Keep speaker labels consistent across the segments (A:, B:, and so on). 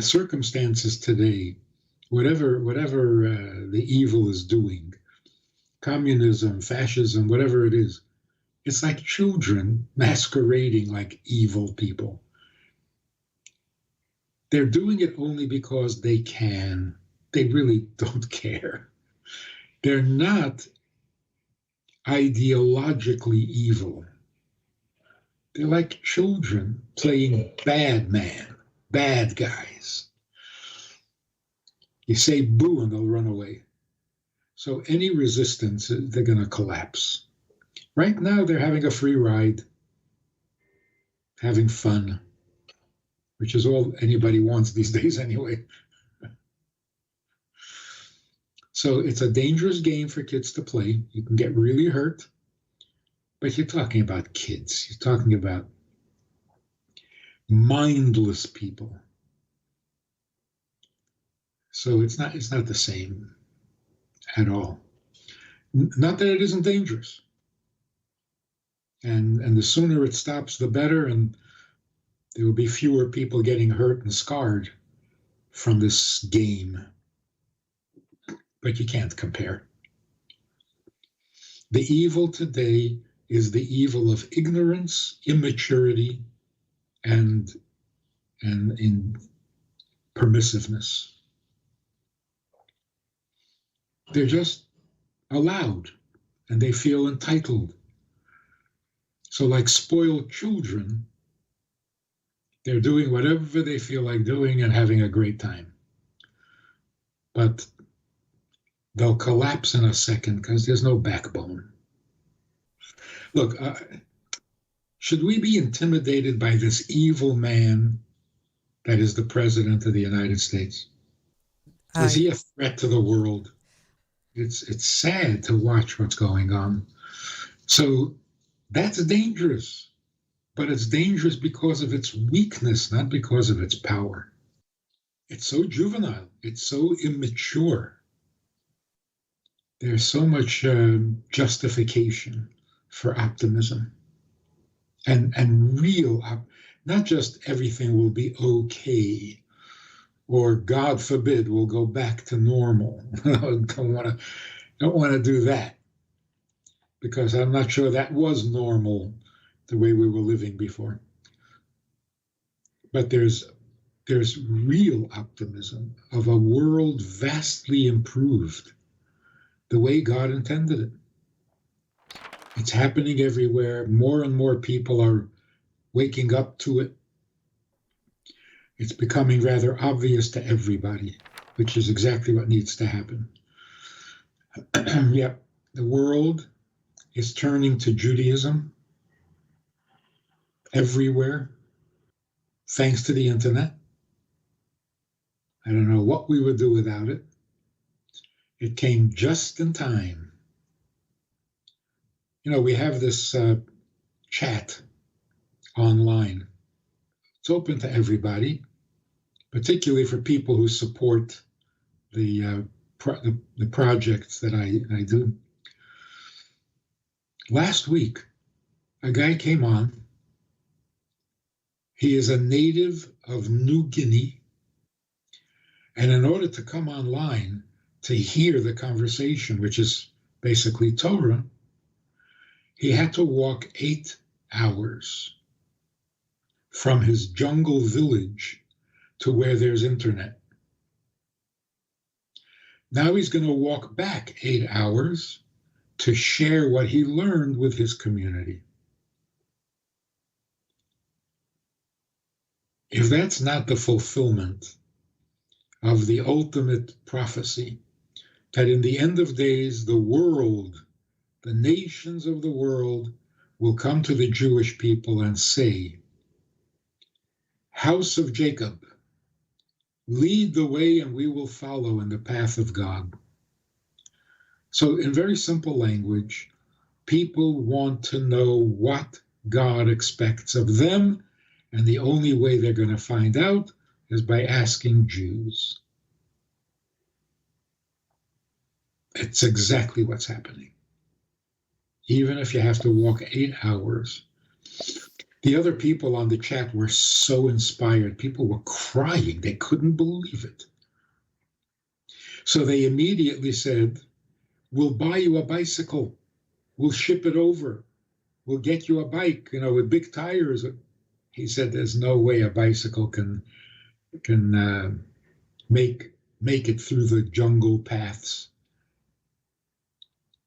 A: circumstances today, whatever the evil is doing, communism, fascism, whatever it is, it's like children masquerading like evil people. They're doing it only because they can. They really don't care. They're not ideologically evil. They're like children playing bad man, bad guys. You say boo and they'll run away. So any resistance, they're going to collapse. Right now, they're having a free ride, having fun, which is all anybody wants these days anyway. So it's a dangerous game for kids to play. You can get really hurt, but you're talking about kids. You're talking about mindless people. So it's not the same at all. Not that it isn't dangerous. And the sooner it stops, the better, and there will be fewer people getting hurt and scarred from this game. But you can't compare. The evil today is the evil of ignorance, immaturity, and in permissiveness. They're just allowed, and they feel entitled. So like spoiled children, they're doing whatever they feel like doing and having a great time. But they'll collapse in a second because there's no backbone. Look, should we be intimidated by this evil man that is the president of the United States? Is he a threat to the world? It's sad to watch what's going on. So that's dangerous, but it's dangerous because of its weakness, not because of its power. It's so juvenile. It's so immature. There's so much justification for optimism and real, not just everything will be okay, or God forbid we'll go back to normal. Don't want to do that, because I'm not sure that was normal the way we were living before. But there's real optimism of a world vastly improved the way God intended it. It's happening everywhere. More and more people are waking up to it. It's becoming rather obvious to everybody, which is exactly what needs to happen. Yep, the world is turning to Judaism everywhere, thanks to the internet. I don't know what we would do without it. It came just in time. You know, we have this chat online. It's open to everybody, particularly for people who support the projects that I do. Last week, a guy came on. He is a native of New Guinea. And in order to come online to hear the conversation, which is basically Torah, he had to walk 8 hours from his jungle village to where there's internet. Now he's going to walk back 8 hours to share what he learned with his community. If that's not the fulfillment of the ultimate prophecy, that in the end of days, the world, the nations of the world will come to the Jewish people and say, House of Jacob, lead the way and we will follow in the path of God. So in very simple language, people want to know what God expects of them, and the only way they're going to find out is by asking Jews. It's exactly what's happening. Even if you have to walk 8 hours. The other people on the chat were so inspired. People were crying. They couldn't believe it. So they immediately said, we'll buy you a bicycle. We'll ship it over. We'll get you a bike, with big tires. He said, there's no way a bicycle can make it through the jungle paths.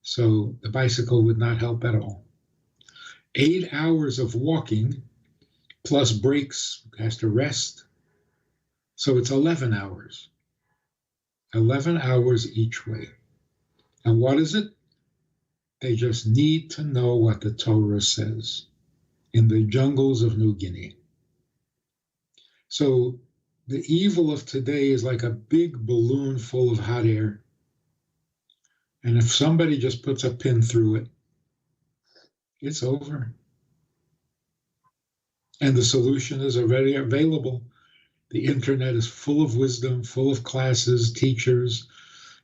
A: So the bicycle would not help at all. 8 hours of walking plus breaks, has to rest. So it's 11 hours. 11 hours each way. And what is it? They just need to know what the Torah says in the jungles of New Guinea. So the evil of today is like a big balloon full of hot air. And if somebody just puts a pin through it, it's over. And the solution is already available. The internet is full of wisdom, full of classes, teachers,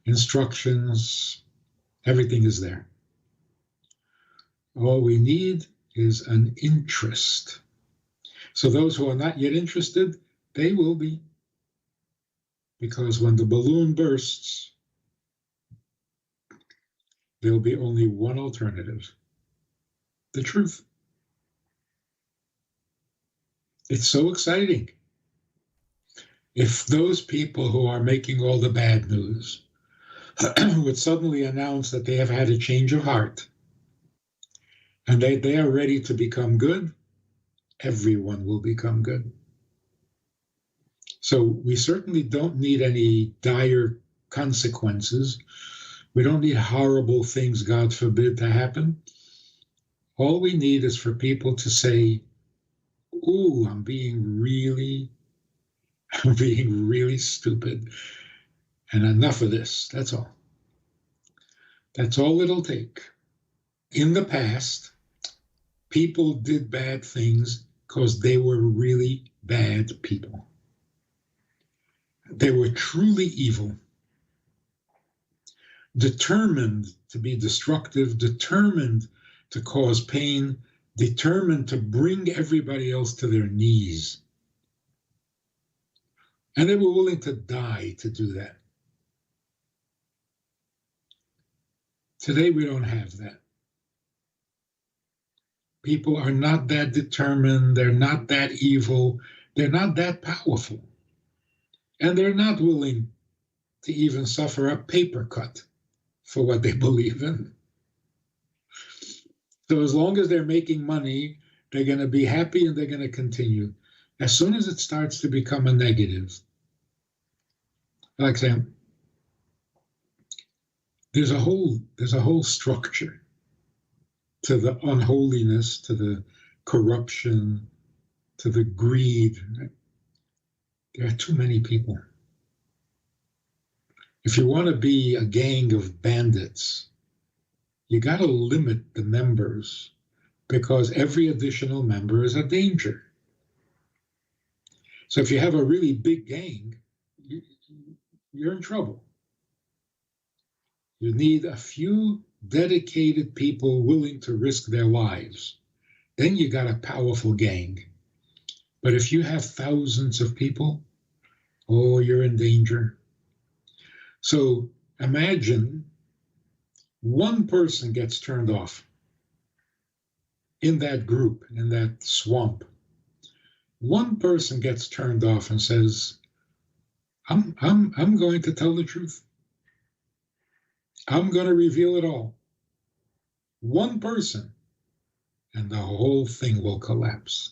A: instructions. Everything is there. All we need is an interest. So those who are not yet interested, they will be. Because when the balloon bursts, there'll be only one alternative: the truth. It's so exciting. If those people who are making all the bad news would suddenly announce that they have had a change of heart and they are ready to become good, everyone will become good. So we certainly don't need any dire consequences. We don't need horrible things, God forbid, to happen. All we need is for people to say, ooh, I'm being really stupid. And enough of this. That's all. That's all it'll take. In the past, people did bad things because they were really bad people. They were truly evil, determined to be destructive, determined to cause pain, determined to bring everybody else to their knees. And they were willing to die to do that. Today, we don't have that. People are not that determined. They're not that evil. They're not that powerful. And they're not willing to even suffer a paper cut for what they believe in. So as long as they're making money, they're going to be happy and they're going to continue. As soon as it starts to become a negative, like saying, there's a whole structure to the unholiness, to the corruption, to the greed. There are too many people. If you want to be a gang of bandits, you got to limit the members, because every additional member is a danger. So if you have a really big gang, you're in trouble. You need a few dedicated people willing to risk their lives. Then you got a powerful gang. But if you have thousands of people, oh, you're in danger. So imagine one person gets turned off in that group, in that swamp. One person gets turned off and says, I'm going to tell the truth. I'm going to reveal it all. One person, and the whole thing will collapse.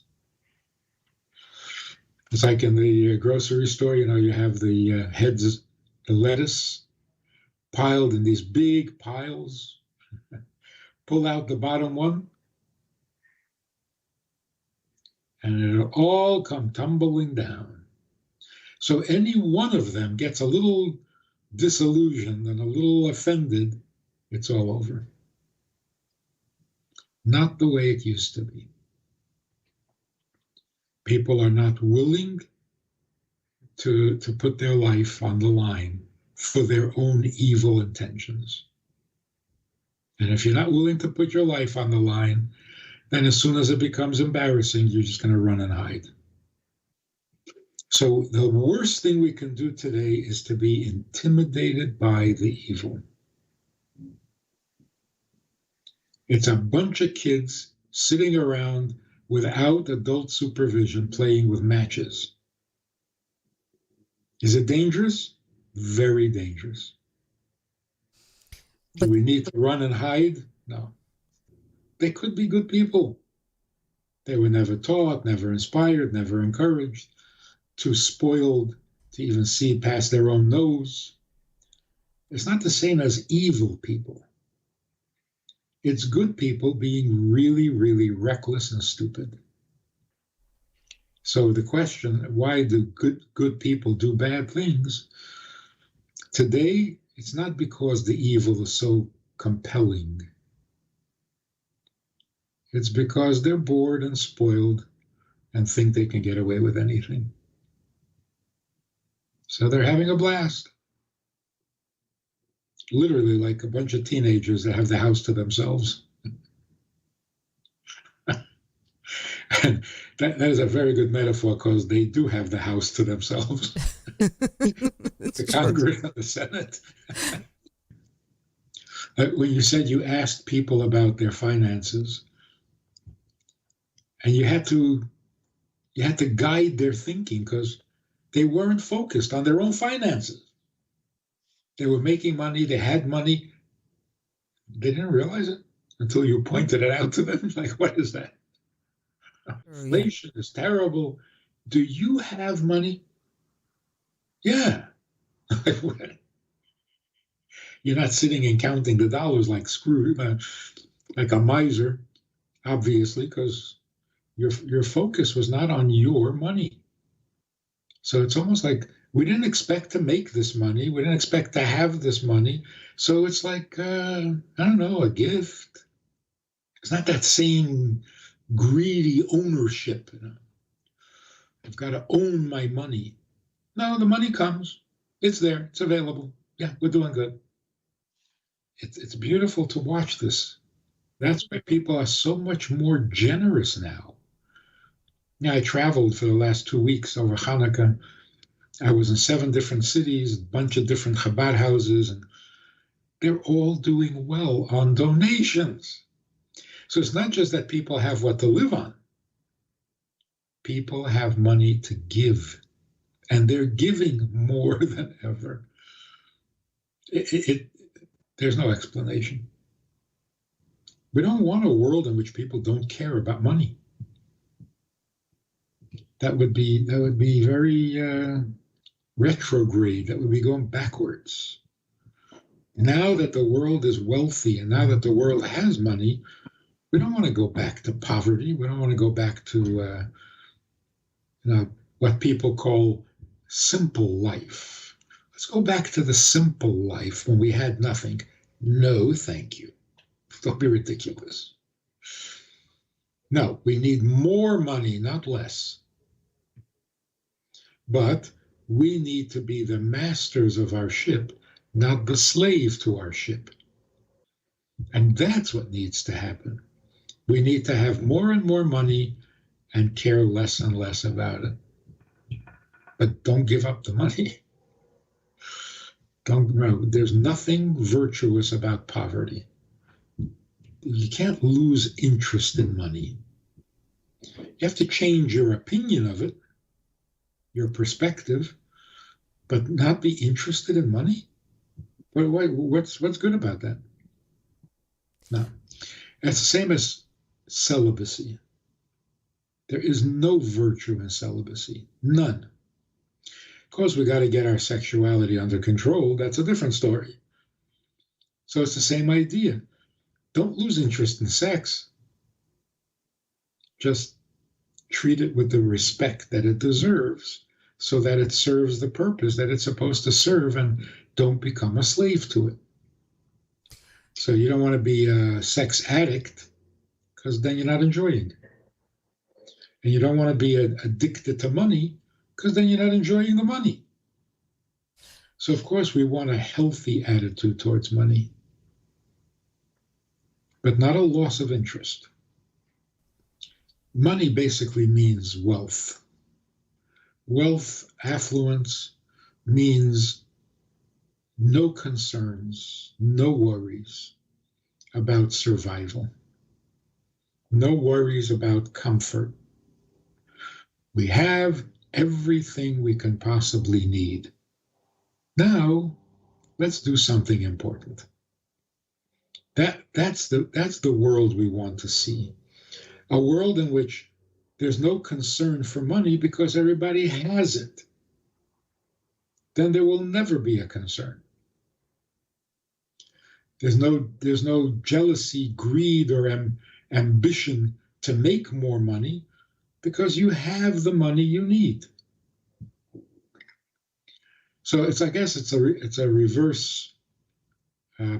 A: It's like in the grocery store, you have the heads, the lettuce piled in these big piles. Pull out the bottom one, and it'll all come tumbling down. So any one of them gets a little disillusioned and a little offended, it's all over. Not the way it used to be. People are not willing to put their life on the line for their own evil intentions. And if you're not willing to put your life on the line, then as soon as it becomes embarrassing, you're just going to run and hide. So the worst thing we can do today is to be intimidated by the evil. It's a bunch of kids sitting around without adult supervision playing with matches. Is it dangerous? Very dangerous. Do we need to run and hide? No. They could be good people. They were never taught, never inspired, never encouraged, too spoiled to even see past their own nose. It's not the same as evil people. It's good people being really, really reckless and stupid. So the question, why do good people do bad things? Today, it's not because the evil is so compelling. It's because they're bored and spoiled and think they can get away with anything. So they're having a blast. Literally like a bunch of teenagers that have the house to themselves. And that is a very good metaphor because they do have the house to themselves. The Congress and the Senate. When you said you asked people about their finances, and you had to guide their thinking because they weren't focused on their own finances. They were making money, they had money. They didn't realize it until you pointed it out to them. Like, what is that? Inflation is terrible. Do you have money? Yeah. You're not sitting and counting the dollars like Scrooge, like a miser, obviously, because your focus was not on your money. So it's almost like we didn't expect to make this money. We didn't expect to have this money. So it's like, I don't know, a gift. It's not that same greedy ownership. I've got to own my money. No, the money comes. It's there. It's available. Yeah, we're doing good. It's beautiful to watch this. That's why people are so much more generous now. Yeah, I traveled for the last 2 weeks over Hanukkah. I was in 7 different cities, a bunch of different Chabad houses, and they're all doing well on donations. So it's not just that people have what to live on. People have money to give, and they're giving more than ever. There's no explanation. We don't want a world in which people don't care about money. That would be very retrograde. That would be going backwards. Now that the world is wealthy and now that the world has money, we don't want to go back to poverty. We don't want to go back to what people call simple life. Let's go back to the simple life when we had nothing. No, thank you. Don't be ridiculous. No, we need more money, not less. But we need to be the masters of our ship, not the slave to our ship. And that's what needs to happen. We need to have more and more money and care less and less about it. But don't give up the money. There's nothing virtuous about poverty. You can't lose interest in money. You have to change your opinion of it, your perspective, but not be interested in money? What's good about that? No. It's the same as celibacy. There is no virtue in celibacy. None. Of course, we got to get our sexuality under control. That's a different story. So it's the same idea. Don't lose interest in sex. Just treat it with the respect that it deserves so that it serves the purpose that it's supposed to serve, and don't become a slave to it. So you don't want to be a sex addict because then you're not enjoying. And you don't want to be addicted to money because then you're not enjoying the money. So of course we want a healthy attitude towards money, but not a loss of interest. Money basically means wealth. Wealth, affluence, means no concerns, no worries about survival, no worries about comfort. We have everything we can possibly need. Now, let's do something important. That's the world we want to see. A world in which there's no concern for money because everybody has it. Then there will never be a concern. There's no jealousy, greed, or ambition to make more money because you have the money you need. So I guess it's a reverse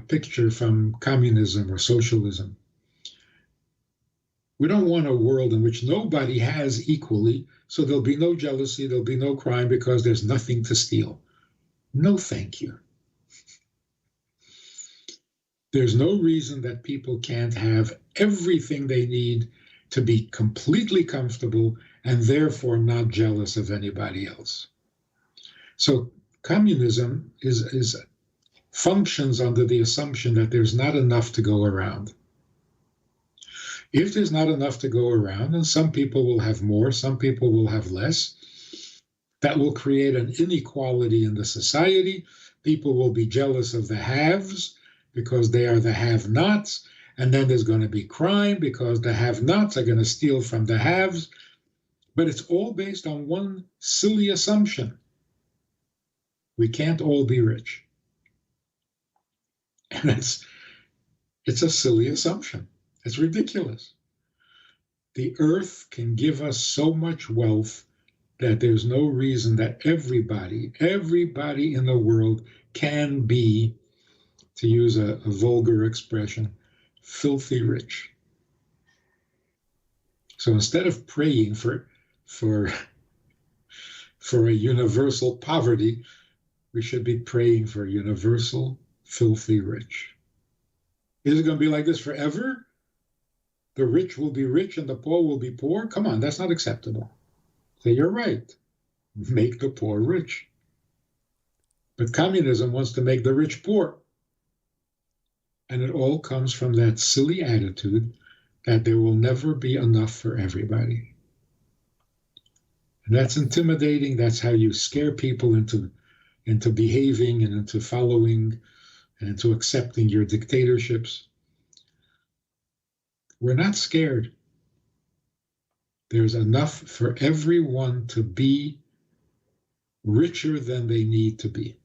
A: picture from communism or socialism. We don't want a world in which nobody has equally, so there'll be no jealousy, there'll be no crime because there's nothing to steal. No, thank you. There's no reason that people can't have everything they need to be completely comfortable and therefore not jealous of anybody else. So communism functions under the assumption that there's not enough to go around. If there's not enough to go around, and some people will have more, some people will have less, that will create an inequality in the society. People will be jealous of the haves because they are the have-nots, and then there's going to be crime because the have-nots are going to steal from the haves. But it's all based on one silly assumption. We can't all be rich. And it's a silly assumption. It's ridiculous. The earth can give us so much wealth that there's no reason that everybody in the world can be, to use a vulgar expression, filthy rich. So instead of praying for a universal poverty, we should be praying for universal filthy rich. Is it going to be like this forever? The rich will be rich and the poor will be poor? Come on, that's not acceptable. So you're right. Make the poor rich. But communism wants to make the rich poor. And it all comes from that silly attitude that there will never be enough for everybody. And that's intimidating. That's how you scare people into behaving and into following and into accepting your dictatorships. We're not scared. There's enough for everyone to be richer than they need to be.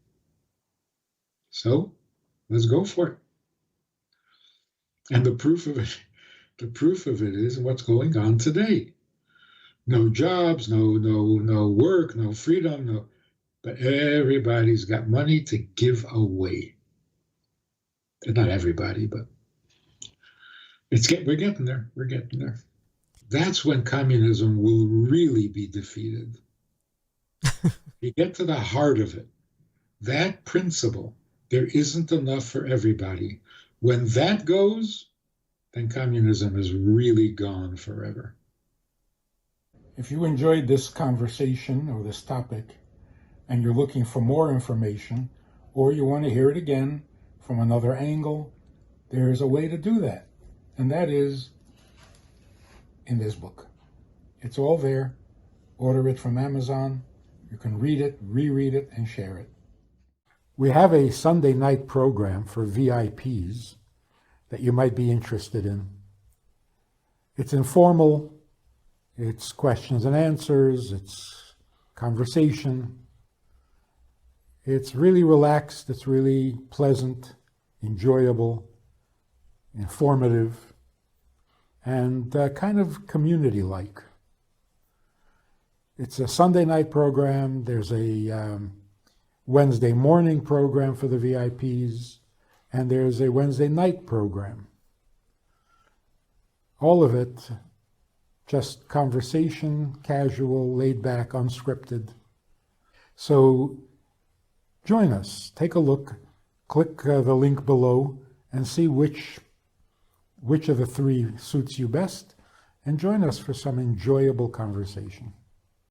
A: So let's go for it. And the proof of it is what's going on today. No jobs, no work, no freedom, but everybody's got money to give away. And not everybody, but we're getting there. We're getting there. That's when communism will really be defeated. You get to the heart of it. That principle, there isn't enough for everybody. When that goes, then communism is really gone forever.
B: If you enjoyed this conversation or this topic, and you're looking for more information, or you want to hear it again from another angle, there's a way to do that. And that is in this book. It's all there. Order it from Amazon. You can read it, reread it, and share it. We have a Sunday night program for VIPs that you might be interested in. It's informal. It's questions and answers. It's conversation. It's really relaxed. It's really pleasant, enjoyable, informative, and kind of community-like. It's a Sunday night program. There's a Wednesday morning program for the VIPs, and there's a Wednesday night program. All of it just conversation, casual, laid back, unscripted. So join us. Take a look. Click the link below and see which of the three suits you best, and join us for some enjoyable conversation.